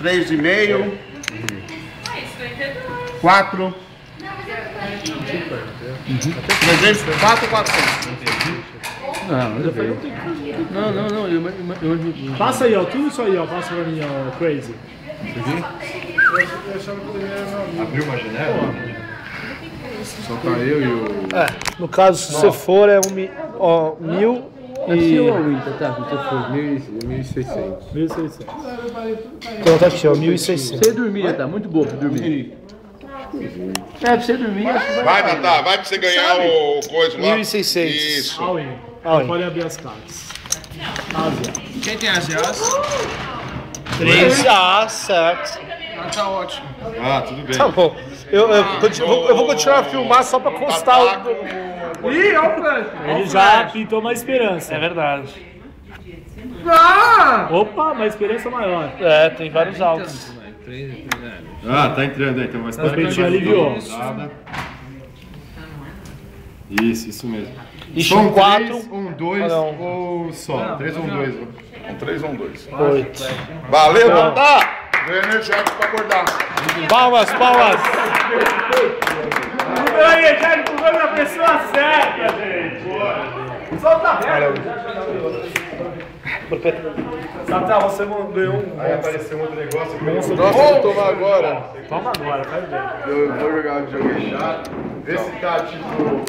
3,5. 4. 304 ou 400? Não. Passa aí, ó. Tudo isso aí, ó. Passa pra mim, ó. Crazy. Abriu uma janela? Só tá eu e o... No caso, se você for, é 1.000 e... Tá, se você for 1.600. 1.600. Então tá aqui, ó. 1.600. Você dormir, tá muito bom pra dormir. Pra você dormir, acho que Vai, Tatá, vai pra você ganhar o coisa lá. 1.600. Isso. All in. Pode abrir as cartas. Ásia. Quem tem as As? 3 A7. Tá ótimo. Ah, tudo bem. Tá bom. Eu vou continuar a filmar só pra constar o... Ih, olha o flash. Ele já pintou uma esperança. é verdade. Ah! Opa, uma esperança maior. É, tem vários altos. Ah, tá entrando aí, então. Mas O Betinho aliviou. Isso mesmo. Ixi, um 4. 3, 1, 2 ou só? 3 ou 2? Um 3 ou um 2. 8. Valeu, Tatá! Ganhou energético pra acordar. Palmas. O energético foi pra pessoa certa, gente. Solta a merda. Satã, você ganhou um. Aí apareceu um outro negócio. Nossa, vou tomar agora. Toma agora, faz bem. Eu vou jogar um jogo chato. Vê se tá tipo.